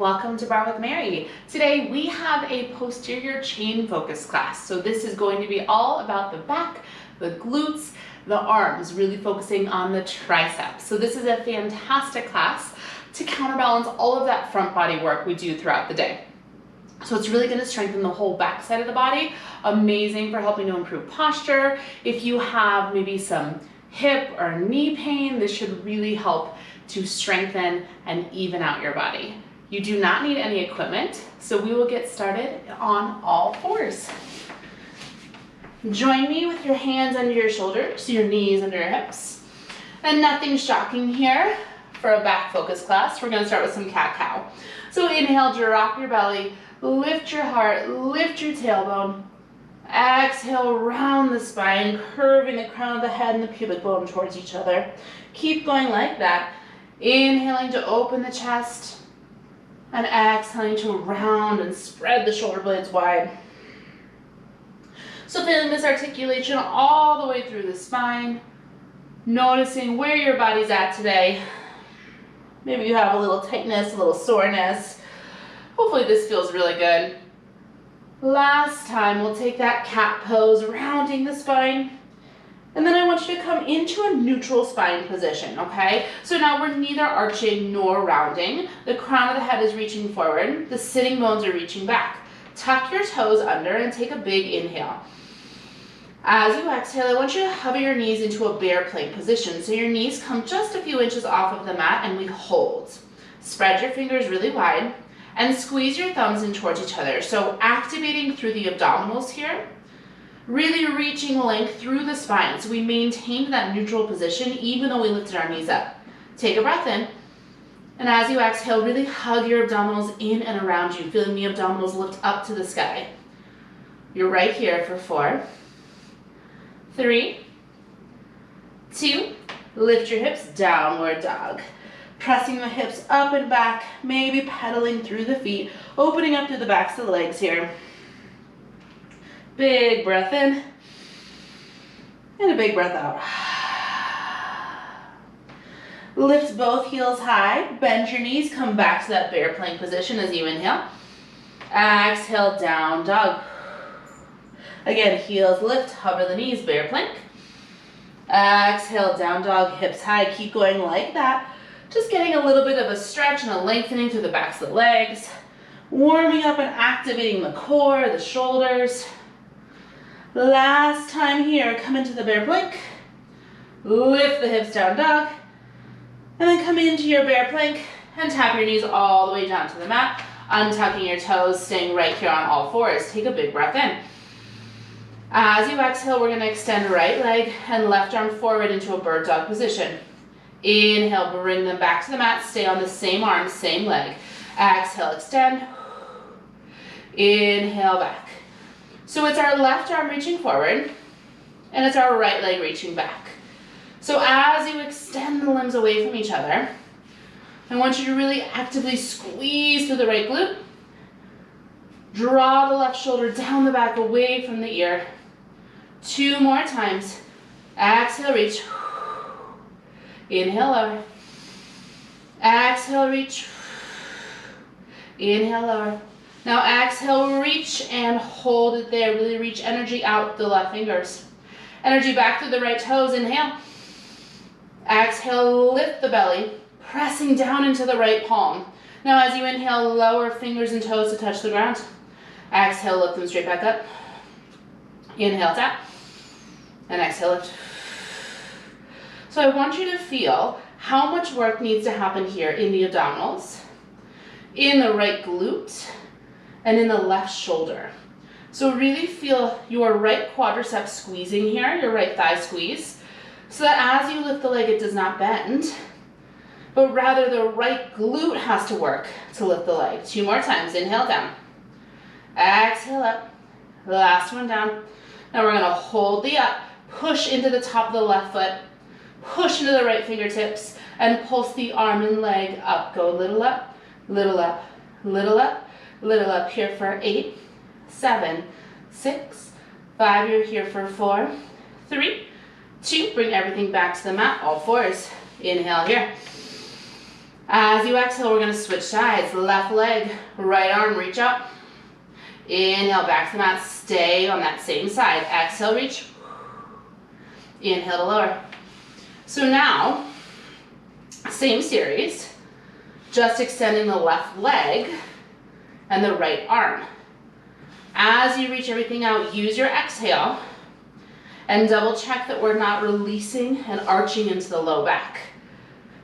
welcome to Barre with Mary. Today we have a posterior chain focus class. So this is going to be all about the back, the glutes, the arms, really focusing on the triceps. So this is a fantastic class to counterbalance all of that front body work we do throughout the day. So it's really going to strengthen the whole back side of the body. Amazing for helping to improve posture. If you have maybe some hip or knee pain, this should really help to strengthen and even out your body. You do not need any equipment, so we will get started on all fours. Join me with your hands under your shoulders, your knees under your hips. And nothing shocking here for a back focus class. We're going to start with some cat-cow. So inhale, drop your belly, lift your heart, lift your tailbone. Exhale, round the spine, curving the crown of the head and the pubic bone towards each other. Keep going like that. Inhaling to open the chest and exhaling to round and spread the shoulder blades wide. So feeling this articulation all the way through the spine, noticing where your body's at today. Maybe you have a little tightness, a little soreness. Hopefully this feels really good. Last time we'll take that cat pose, rounding the spine. And then I want you to come into a neutral spine position, okay? So now we're neither arching nor rounding. The crown of the head is reaching forward. The sitting bones are reaching back. Tuck your toes under and take a big inhale. As you exhale, I want you to hover your knees into a bear plank position. So your knees come just a few inches off of the mat and we hold. Spread your fingers really wide and squeeze your thumbs in towards each other. So activating through the abdominals here. Really reaching length through the spine. So we maintained that neutral position even though we lifted our knees up. Take a breath in. And as you exhale, really hug your abdominals in and around you, feeling the abdominals lift up to the sky. You're right here for 4, 3, 2, lift your hips, downward dog. Pressing the hips up and back, maybe pedaling through the feet, opening up through the backs of the legs here. Big breath in, and a big breath out. Lift both heels high, bend your knees, come back to that bear plank position as you inhale. Exhale, down dog. Again, heels lift, hover the knees, bear plank. Exhale, down dog, hips high, keep going like that. Just getting a little bit of a stretch and a lengthening through the backs of the legs. Warming up and activating the core, the shoulders. Last time here, come into the bear plank, lift the hips, down dog, and then come into your bear plank and tap your knees all the way down to the mat, untucking your toes, staying right here on all fours. Take a big breath in. As you exhale, we're going to extend right leg and left arm forward into a bird dog position. Inhale, bring them back to the mat, stay on the same arm, same leg. Exhale, extend. Inhale, back. So it's our left arm reaching forward, and it's our right leg reaching back. So as you extend the limbs away from each other, I want you to really actively squeeze through the right glute. Draw the left shoulder down the back, away from the ear. 2 more times. Exhale, reach. Inhale, lower. Exhale, reach. Inhale, lower. Now exhale, reach and hold it there. Really reach energy out the left fingers. Energy back through the right toes. Inhale. Exhale, lift the belly, pressing down into the right palm. Now as you inhale, lower fingers and toes to touch the ground. Exhale, lift them straight back up. Inhale, tap. And exhale, lift. So I want you to feel how much work needs to happen here in the abdominals, in the right glute, and in the left shoulder. So really feel your right quadricep squeezing here, your right thigh squeeze, so that as you lift the leg, it does not bend, but rather the right glute has to work to lift the leg. 2 more times. Inhale, down. Exhale, up. Last one down. Now we're gonna hold the up, push into the top of the left foot, push into the right fingertips, and pulse the arm and leg up. Go little up, little up, little up, little up. Here for 8, 7, 6, 5. You're here for 4, 3, 2. Bring everything back to the mat, all fours. Inhale here. As you exhale, we're going to switch sides. Left leg, right arm, reach up. Inhale, back to the mat. Stay on that same side. Exhale, reach. Inhale to lower. So now, same series, just extending the left leg and the right arm. As you reach everything out, use your exhale and double check that we're not releasing and arching into the low back.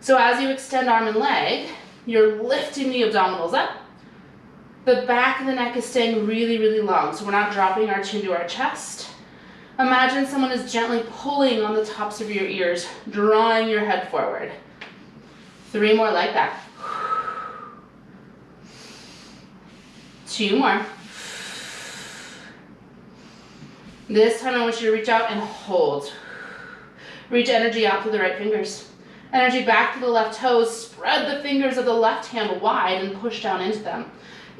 So as you extend arm and leg, you're lifting the abdominals up. The back of the neck is staying really, really long, so we're not dropping our chin to our chest. Imagine someone is gently pulling on the tops of your ears, drawing your head forward. 3 more like that. 2 more. This time I want you to reach out and hold. Reach energy out through the right fingers. Energy back to the left toes. Spread the fingers of the left hand wide and push down into them.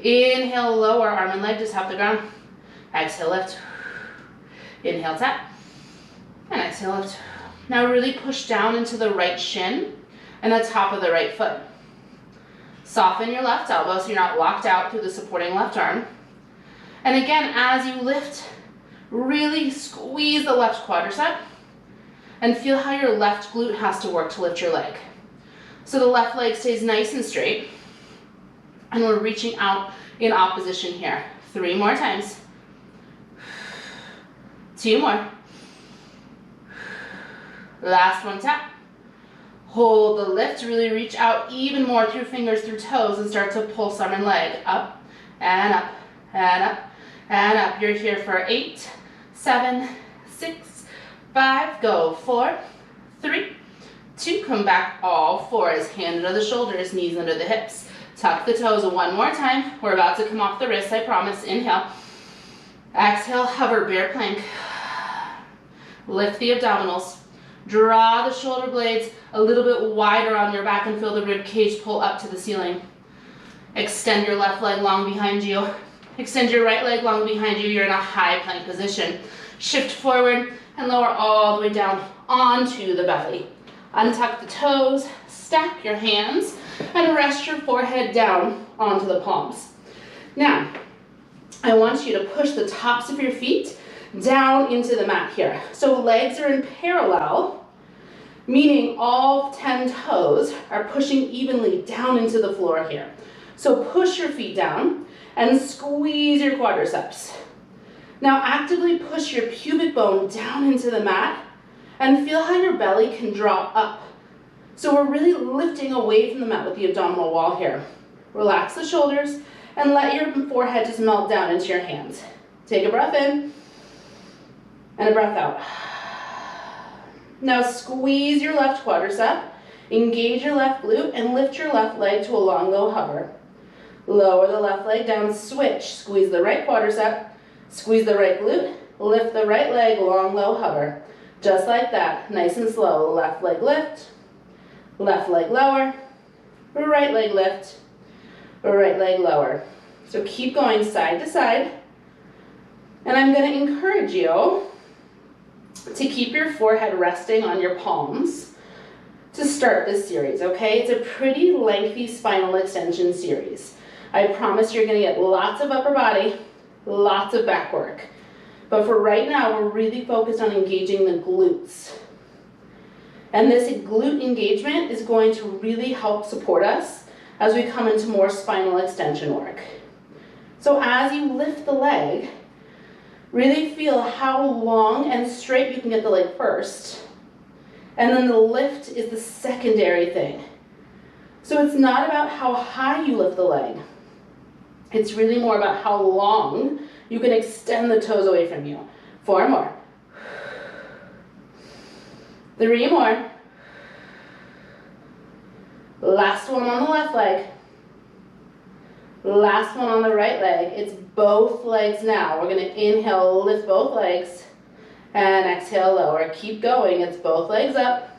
Inhale, lower, arm and leg just off the ground. Exhale, lift. Inhale, tap. And exhale, lift. Now really push down into the right shin and the top of the right foot. Soften your left elbow so you're not locked out through the supporting left arm. And again, as you lift, really squeeze the left quadricep and feel how your left glute has to work to lift your leg. So the left leg stays nice and straight, and we're reaching out in opposition here. 3 more times. 2 more. Last one, tap. Hold the lift, really reach out even more through fingers, through toes, and start to pulse arm and leg up and up and up and up. You're here for 8, 7, 6, 5, go, 4, 3, 2, come back, all fours, hand under the shoulders, knees under the hips. Tuck the toes 1 more time. We're about to come off the wrists, I promise. Inhale. Exhale, hover, bear plank. Lift the abdominals. Draw the shoulder blades a little bit wider on your back and feel the rib cage pull up to the ceiling. Extend your left leg long behind you. Extend your right leg long behind you. You're in a high plank position. Shift forward and lower all the way down onto the belly. Untuck the toes, stack your hands, and rest your forehead down onto the palms. Now, I want you to push the tops of your feet down into the mat here. So legs are in parallel, meaning all 10 toes are pushing evenly down into the floor here. So push your feet down and squeeze your quadriceps. Now actively push your pubic bone down into the mat and feel how your belly can draw up. So we're really lifting away from the mat with the abdominal wall here. Relax the shoulders and let your forehead just melt down into your hands. Take a breath in and a breath out. Now squeeze your left quadricep, engage your left glute, and lift your left leg to a long, low hover. Lower the left leg down, switch. Squeeze the right quadricep, squeeze the right glute, lift the right leg, long, low hover. Just like that, nice and slow. Left leg lift, left leg lower, right leg lift, right leg lower. So keep going side to side. And I'm going to encourage you to keep your forehead resting on your palms to start this series, okay? It's a pretty lengthy spinal extension series. I promise you're going to get lots of upper body, lots of back work. But for right now, we're really focused on engaging the glutes. And this glute engagement is going to really help support us as we come into more spinal extension work. So as you lift the leg, really feel how long and straight you can get the leg first. And then the lift is the secondary thing. So it's not about how high you lift the leg. It's really more about how long you can extend the toes away from you. 4 more. 3 more. Last one on the left leg. Last one on the right leg. It's both legs now. We're going to inhale, lift both legs, and exhale, lower. Keep going. It's both legs up,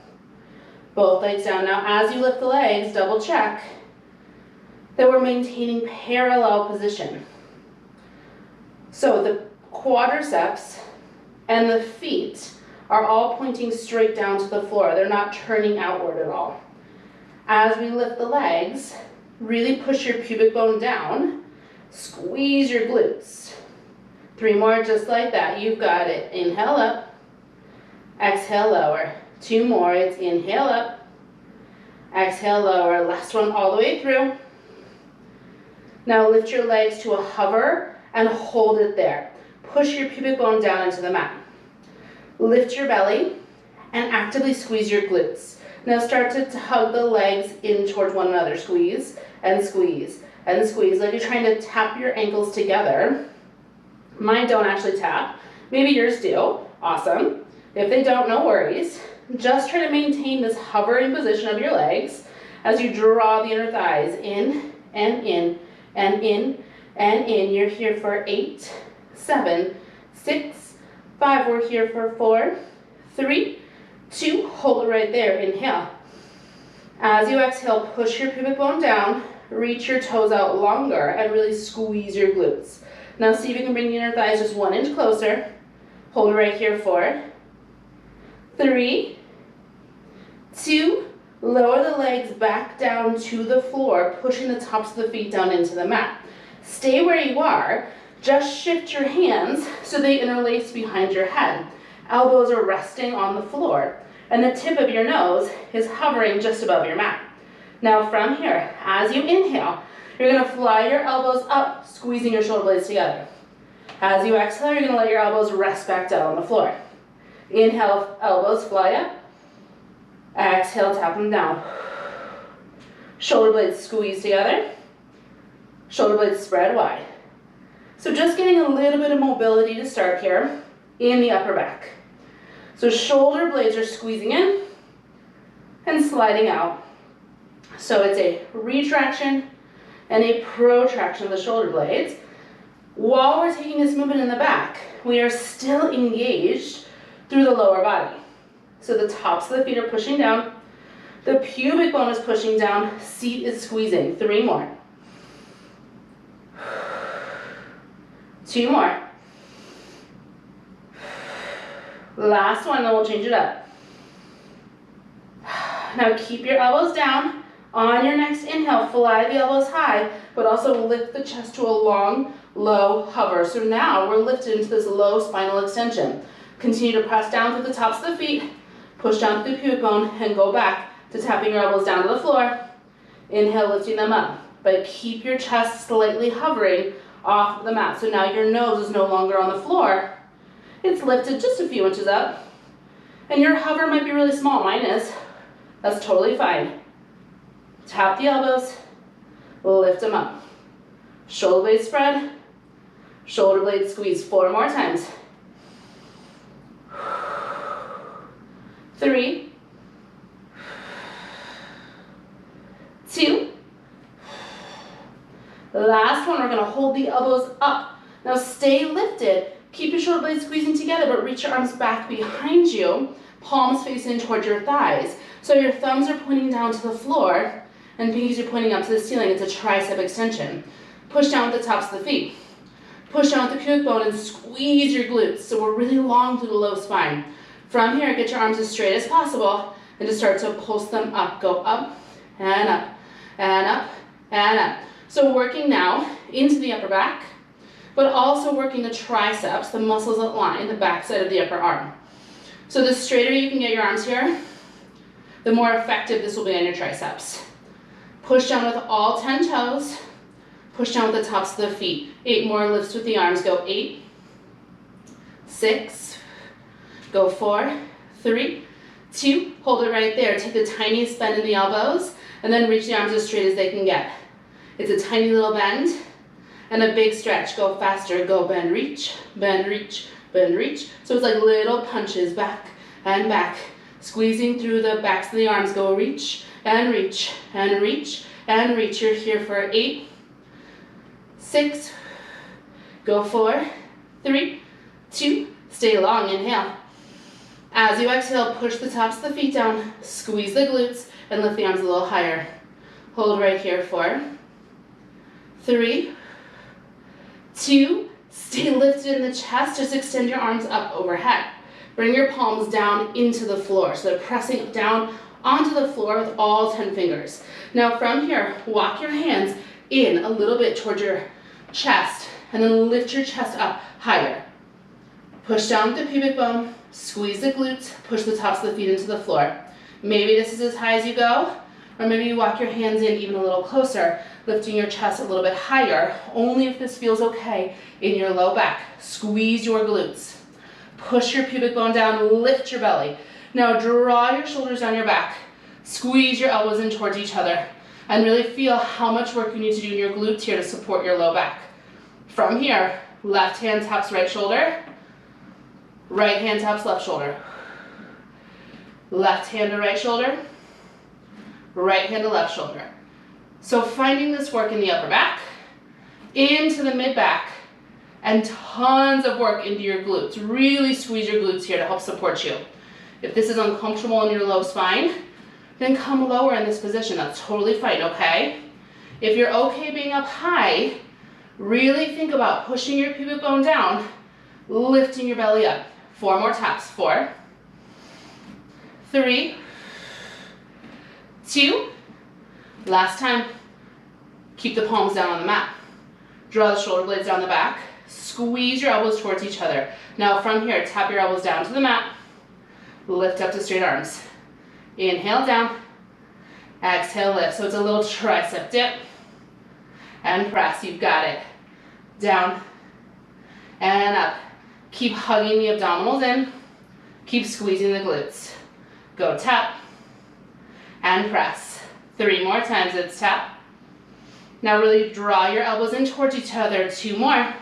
both legs down. Now, as you lift the legs, double check that we're maintaining parallel position. So the quadriceps and the feet are all pointing straight down to the floor. They're not turning outward at all. As we lift the legs, really push your pubic bone down. Squeeze your glutes. 3 more just like that. You've got it. Inhale up. Exhale, lower. 2 more. It's inhale up. Exhale, lower. Last one all the way through. Now lift your legs to a hover and hold it there. Push your pubic bone down into the mat. Lift your belly and actively squeeze your glutes. Now start to hug the legs in towards one another. Squeeze and squeeze and squeeze like you're trying to tap your ankles together. Mine don't actually tap. Maybe yours do. Awesome. If they don't, no worries. Just try to maintain this hovering position of your legs as you draw the inner thighs in and in and in and in. You're here for 8, 7, 6, 5. We're here for 4, 3, 2. Hold it right there. Inhale. As you exhale, push your pubic bone down. Reach your toes out longer and really squeeze your glutes. Now see if you can bring the inner thighs just 1 inch closer. Hold it right here. 4, 3, 2. Lower the legs back down to the floor, pushing the tops of the feet down into the mat. Stay where you are. Just shift your hands so they interlace behind your head. Elbows are resting on the floor, and the tip of your nose is hovering just above your mat. Now from here, as you inhale, you're going to fly your elbows up, squeezing your shoulder blades together. As you exhale, you're going to let your elbows rest back down on the floor. Inhale, elbows fly up. Exhale, tap them down. Shoulder blades squeeze together. Shoulder blades spread wide. So just getting a little bit of mobility to start here in the upper back. So shoulder blades are squeezing in and sliding out. So it's a retraction and a protraction of the shoulder blades. While we're taking this movement in the back, we are still engaged through the lower body. So the tops of the feet are pushing down. The pubic bone is pushing down. Seat is squeezing. 3 more. 2 more. Last one, then we'll change it up. Now keep your elbows down. On your next inhale, fly the elbows high, but also lift the chest to a long, low hover. So now we're lifted into this low spinal extension. Continue to press down through the tops of the feet, push down through the pubic bone, and go back to tapping your elbows down to the floor. Inhale, lifting them up, but keep your chest slightly hovering off of the mat. So now your nose is no longer on the floor. It's lifted just a few inches up, and your hover might be really small. Mine is. That's totally fine. Tap the elbows, lift them up. Shoulder blades spread, shoulder blades squeeze. 4 more times. 3, 2. Last one, we're going to hold the elbows up. Now stay lifted. Keep your shoulder blades squeezing together, but reach your arms back behind you, palms facing towards your thighs. So your thumbs are pointing down to the floor, and pinkies are pointing up to the ceiling. It's a tricep extension. Push down with the tops of the feet. Push down with the pubic bone and squeeze your glutes. So we're really long through the low spine. From here, get your arms as straight as possible and just start to pulse them up. Go up and up and up and up. So working now into the upper back, but also working the triceps, the muscles that line the back side of the upper arm. So the straighter you can get your arms here, the more effective this will be on your triceps. Push down with all 10 toes. Push down with the tops of the feet. 8 more lifts with the arms. Go 8, 6, go 4, 3, 2. Hold it right there. Take the tiniest bend in the elbows and then reach the arms as straight as they can get. It's a tiny little bend and a big stretch. Go faster. Go bend, reach, bend, reach, bend, reach. So it's like little punches back and back. Squeezing through the backs of the arms. Go reach and reach and reach and reach. You're here for 8, 6, go 4, 3, 2, stay long, inhale. As you exhale, push the tops of the feet down, squeeze the glutes, and lift the arms a little higher. Hold right here, 4, 3, 2, stay lifted in the chest, just extend your arms up overhead. Bring your palms down into the floor, so they're pressing down onto the floor with all 10 fingers. Now from here, walk your hands in a little bit towards your chest, and then lift your chest up higher. Push down with the pubic bone, squeeze the glutes, push the tops of the feet into the floor. Maybe this is as high as you go, or maybe you walk your hands in even a little closer, lifting your chest a little bit higher, only if this feels okay in your low back. Squeeze your glutes. Push your pubic bone down, lift your belly. Now draw your shoulders down your back. Squeeze your elbows in towards each other, and really feel how much work you need to do in your glutes here to support your low back. From here, left hand taps right shoulder, right hand taps left shoulder. Left hand to right shoulder, right hand to left shoulder. So finding this work in the upper back, into the mid back, and tons of work into your glutes. Really squeeze your glutes here to help support you. If this is uncomfortable in your low spine, then come lower in this position. That's totally fine, okay? If you're okay being up high, really think about pushing your pubic bone down, lifting your belly up. 4 more taps. 4, 3, 2, last time. Keep the palms down on the mat. Draw the shoulder blades down the back. Squeeze your elbows towards each other. Now from here, tap your elbows down to the mat. Lift up to straight arms. Inhale down. Exhale, lift. So it's a little tricep dip. And press. You've got it. Down and up. Keep hugging the abdominals in. Keep squeezing the glutes. Go tap and press. 3 more times. It's tap. Now really draw your elbows in towards each other. 2 more.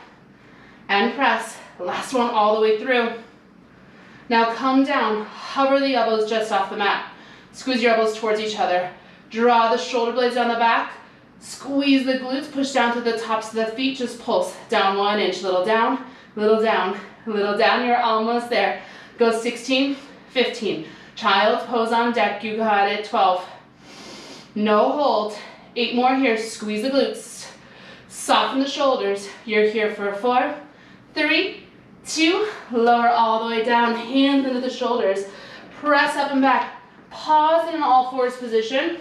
And press. Last one all the way through. Now come down. Hover the elbows just off the mat. Squeeze your elbows towards each other. Draw the shoulder blades down the back. Squeeze the glutes. Push down to the tops of the feet. Just pulse. Down 1 inch. Little down. Little down. Little down. You're almost there. Go 16, 15. Child's pose on deck. You got it. 12. No hold. 8 more here. Squeeze the glutes. Soften the shoulders. You're here for 4, 3, 2. Lower all the way down. Hands into the shoulders. Press up and back. Pause in an all fours position.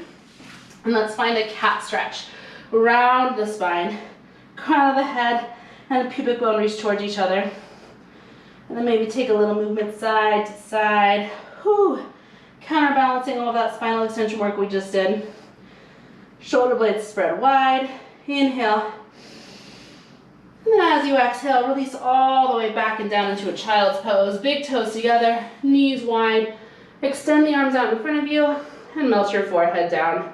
And let's find a cat stretch. Round the spine. Crown of the head and the pubic bone reach towards each other. And then maybe take a little movement side to side. Whew. Counterbalancing all of that spinal extension work we just did. Shoulder blades spread wide. Inhale. And then as you exhale, release all the way back and down into a child's pose. Big toes together, knees wide. Extend the arms out in front of you and melt your forehead down.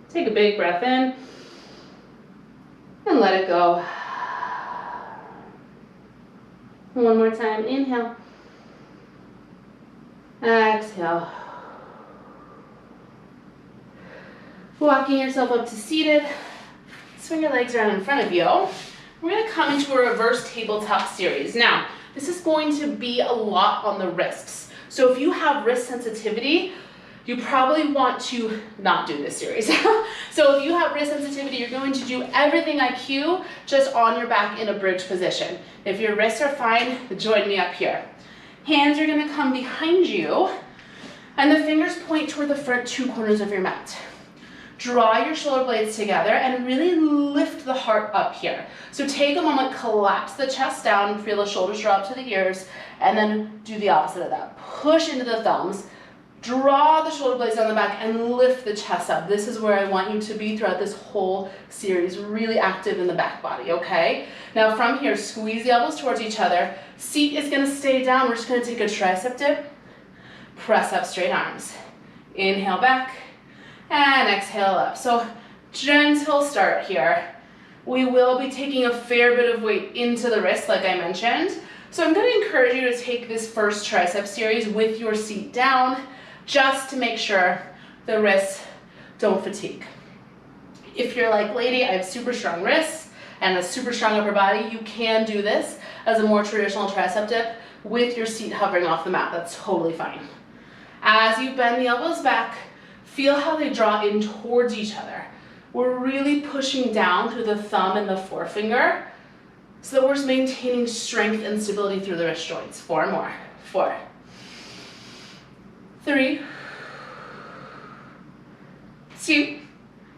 Take a big breath in and let it go. One more time. Inhale. Exhale. Walking yourself up to seated. Swing your legs around in front of you. We're going to come into a reverse tabletop series. Now, this is going to be a lot on the wrists. So if you have wrist sensitivity, you probably want to not do this series. So if you have wrist sensitivity, you're going to do everything I cue just on your back in a bridge position. If your wrists are fine, join me up here. Hands are going to come behind you, and the fingers point toward the front 2 corners of your mat. Draw your shoulder blades together and really lift the heart up here. So take a moment, collapse the chest down, feel the shoulders draw up to the ears, and then do the opposite of that. Push into the thumbs, draw the shoulder blades down the back, and lift the chest up. This is where I want you to be throughout this whole series, really active in the back body, okay? Now from here, squeeze the elbows towards each other. Seat is gonna stay down. We're just gonna take a tricep dip, press up straight arms. Inhale back, and exhale up. So gentle start here. We will be taking a fair bit of weight into the wrist, like I mentioned. So I'm going to encourage you to take this first tricep series with your seat down, just to make sure the wrists don't fatigue. If you're like, lady, I have super strong wrists and a super strong upper body, you can do this as a more traditional tricep dip with your seat hovering off the mat. That's totally fine. As you bend the elbows back, feel how they draw in towards each other. We're really pushing down through the thumb and the forefinger so that we're maintaining strength and stability through the wrist joints. 4 more. 4, 3, 2.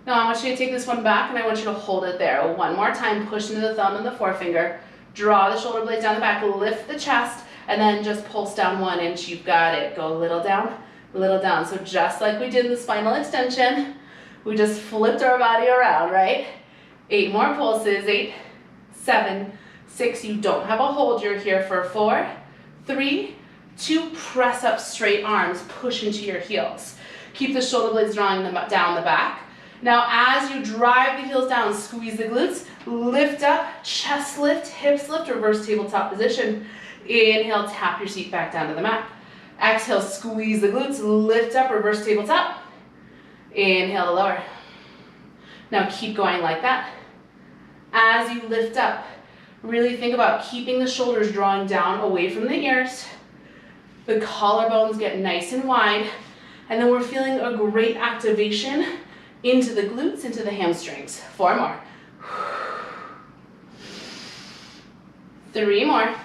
Now I want you to take this one back and I want you to hold it there. One more time, push into the thumb and the forefinger. Draw the shoulder blades down the back, lift the chest, and then just pulse down 1 inch. You've got it. Go a little down, little down. So just like we did in the spinal extension, we just flipped our body around, right? 8 more pulses. 8, 7, 6. You don't have a hold. You're here for 4, 3, 2. Press up straight arms. Push into your heels. Keep the shoulder blades drawing them down the back. Now as you drive the heels down, squeeze the glutes, lift up, chest lift, hips lift, reverse tabletop position. Inhale, tap your seat back down to the mat. Exhale, squeeze the glutes, lift up, reverse tabletop. Inhale to lower. Now keep going like that. As you lift up, really think about keeping the shoulders drawing down away from the ears. The collarbones get nice and wide. And then we're feeling a great activation into the glutes, into the hamstrings. 4 more. 3 more.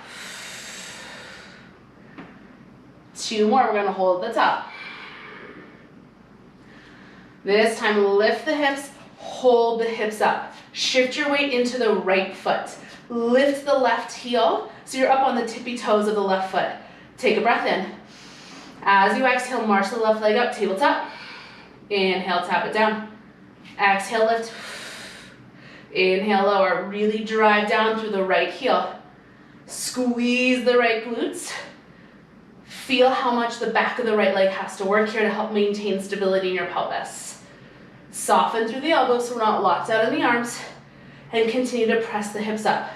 2 more. We're going to hold at the top. This time, lift the hips, hold the hips up. Shift your weight into the right foot. Lift the left heel so you're up on the tippy toes of the left foot. Take a breath in. As you exhale, march the left leg up, tabletop. Inhale, tap it down. Exhale, lift. Inhale, lower. Really drive down through the right heel. Squeeze the right glutes. Feel how much the back of the right leg has to work here to help maintain stability in your pelvis. Soften through the elbows so we're not locked out in the arms. And continue to press the hips up.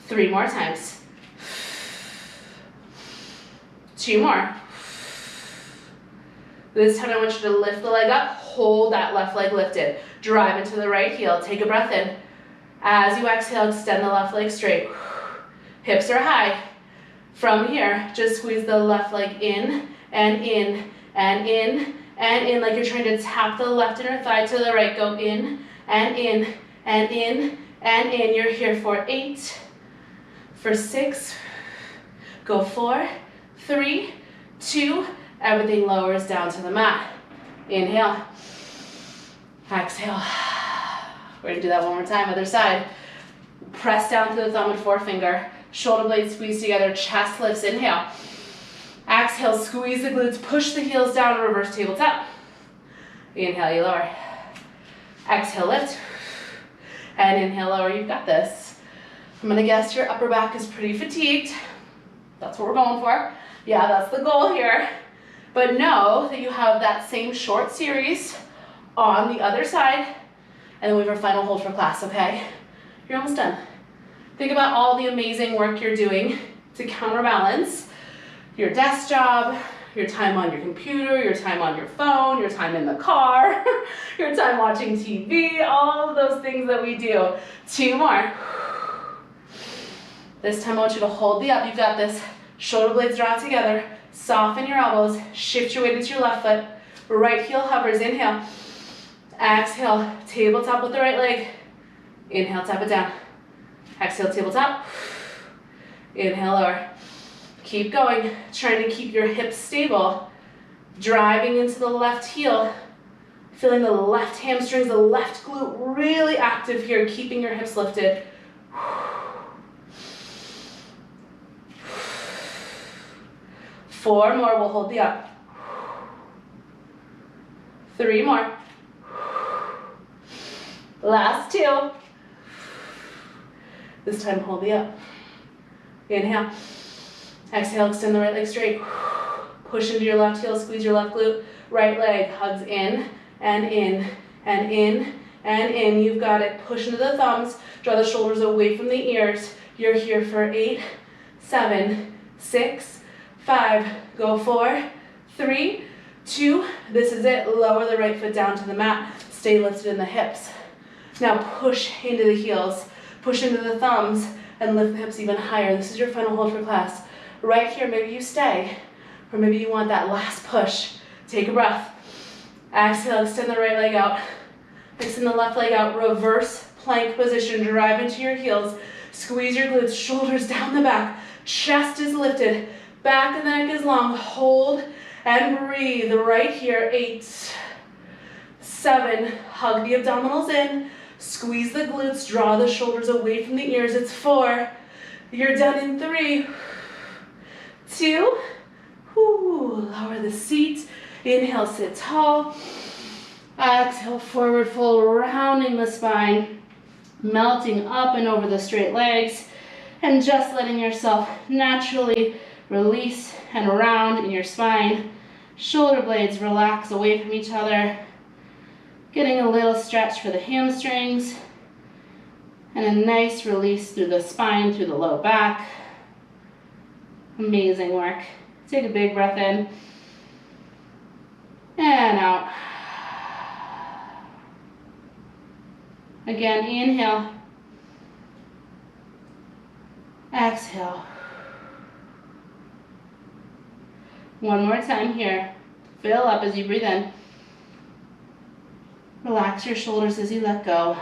3 more times. 2 more. This time I want you to lift the leg up, hold that left leg lifted. Drive into the right heel, take a breath in. As you exhale, extend the left leg straight. Hips are high. From here, just squeeze the left leg in and in and in and in, like you're trying to tap the left inner thigh to the right. Go in and in and in and in. You're here for 8, for 6, go 4, 3, 2, everything lowers down to the mat. Inhale. Exhale. We're going to do that one more time, other side. Press down through the thumb and forefinger. Shoulder blades squeeze together, chest lifts, inhale. Exhale, squeeze the glutes, push the heels down, reverse tabletop. Inhale, you lower. Exhale, lift. And inhale, lower, you've got this. I'm going to guess your upper back is pretty fatigued. That's what we're going for. Yeah, that's the goal here. But know that you have that same short series on the other side, and then we have our final hold for class, okay? You're almost done. Think about all the amazing work you're doing to counterbalance your desk job, your time on your computer, your time on your phone, your time in the car, your time watching TV, all of those things that we do. 2 more. This time I want you to hold the up. You've got this. Shoulder blades draw together. Soften your elbows. Shift your weight into your left foot. Right heel hovers. Inhale. Exhale. Tabletop with the right leg. Inhale, tap it down. Exhale, tabletop. Inhale, lower. Keep going. Trying to keep your hips stable. Driving into the left heel. Feeling the left hamstrings, the left glute really active here. Keeping your hips lifted. 4 more. We'll hold the up. 3 more. Last 2. This time, hold the up. Inhale. Exhale, extend the right leg straight. Push into your left heel, squeeze your left glute. Right leg hugs in and in and in and in. You've got it. Push into the thumbs. Draw the shoulders away from the ears. You're here for 8, 7, 6, 5. Go 4, 3, 2. This is it. Lower the right foot down to the mat. Stay lifted in the hips. Now push into the heels. Push into the thumbs and lift the hips even higher. This is your final hold for class. Right here, maybe you stay, or maybe you want that last push. Take a breath. Exhale, extend the right leg out. Extend the left leg out. Reverse plank position. Drive into your heels. Squeeze your glutes, shoulders down the back. Chest is lifted. Back of the neck is long. Hold And breathe right here. 8, 7, hug the abdominals in, squeeze the glutes, draw the shoulders away from the ears. It's 4, you're done in 3, 2, lower the seat, inhale, sit tall, exhale, forward fold, rounding the spine, melting up and over the straight legs, and just letting yourself naturally release and round in your spine. Shoulder blades relax away from each other, getting a little stretch for the hamstrings, and a nice release through the spine, through the low back. Amazing work. Take a big breath in and out. Again, inhale, exhale. One more time here. Fill up as you breathe in. Relax your shoulders as you let go.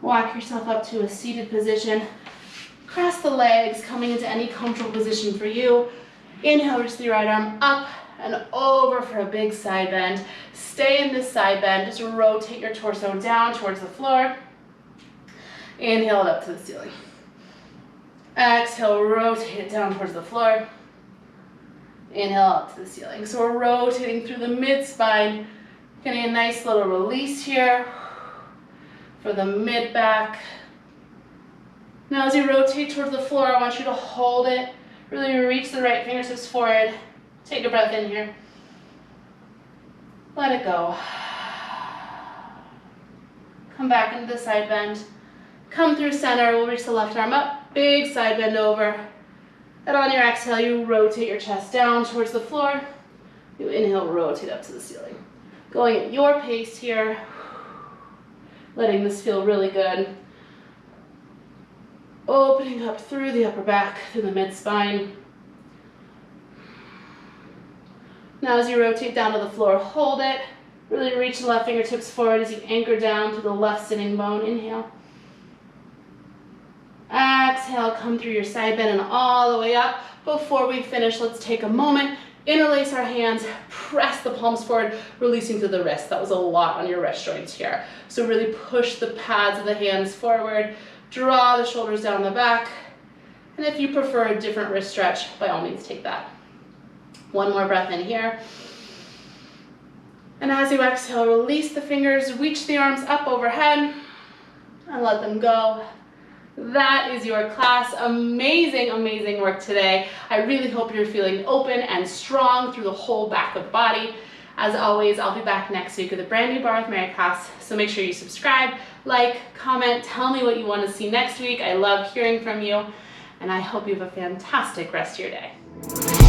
Walk yourself up to a seated position. Cross the legs, coming into any comfortable position for you. Inhale, reach the right arm up and over for a big side bend. Stay in this side bend. Just rotate your torso down towards the floor. Inhale it up to the ceiling. Exhale, rotate it down towards the floor. Inhale up to the ceiling. So we're rotating through the mid-spine. Getting a nice little release here for the mid-back. Now as you rotate towards the floor, I want you to hold it. Really reach the right fingertips forward. Take a breath in here. Let it go. Come back into the side bend. Come through center. We'll reach the left arm up. Big side bend over. And on your exhale, you rotate your chest down towards the floor. You inhale, rotate up to the ceiling. Going at your pace here. Letting this feel really good. Opening up through the upper back, through the mid-spine. Now as you rotate down to the floor, hold it. Really reach the left fingertips forward as you anchor down to the left sitting bone. Inhale. Exhale, come through your side bend and all the way up. Before we finish, let's take a moment, interlace our hands, press the palms forward, releasing through the wrists. That was a lot on your wrist joints here. So really push the pads of the hands forward, draw the shoulders down the back, and if you prefer a different wrist stretch, by all means take that. One more breath in here. And as you exhale, release the fingers, reach the arms up overhead, and let them go. That is your class. Amazing, amazing work today. I really hope you're feeling open and strong through the whole back of the body. As always, I'll be back next week with a brand new Barre with Mary class, so make sure you subscribe, like, comment, tell me what you want to see next week. I love hearing from you, and I hope you have a fantastic rest of your day.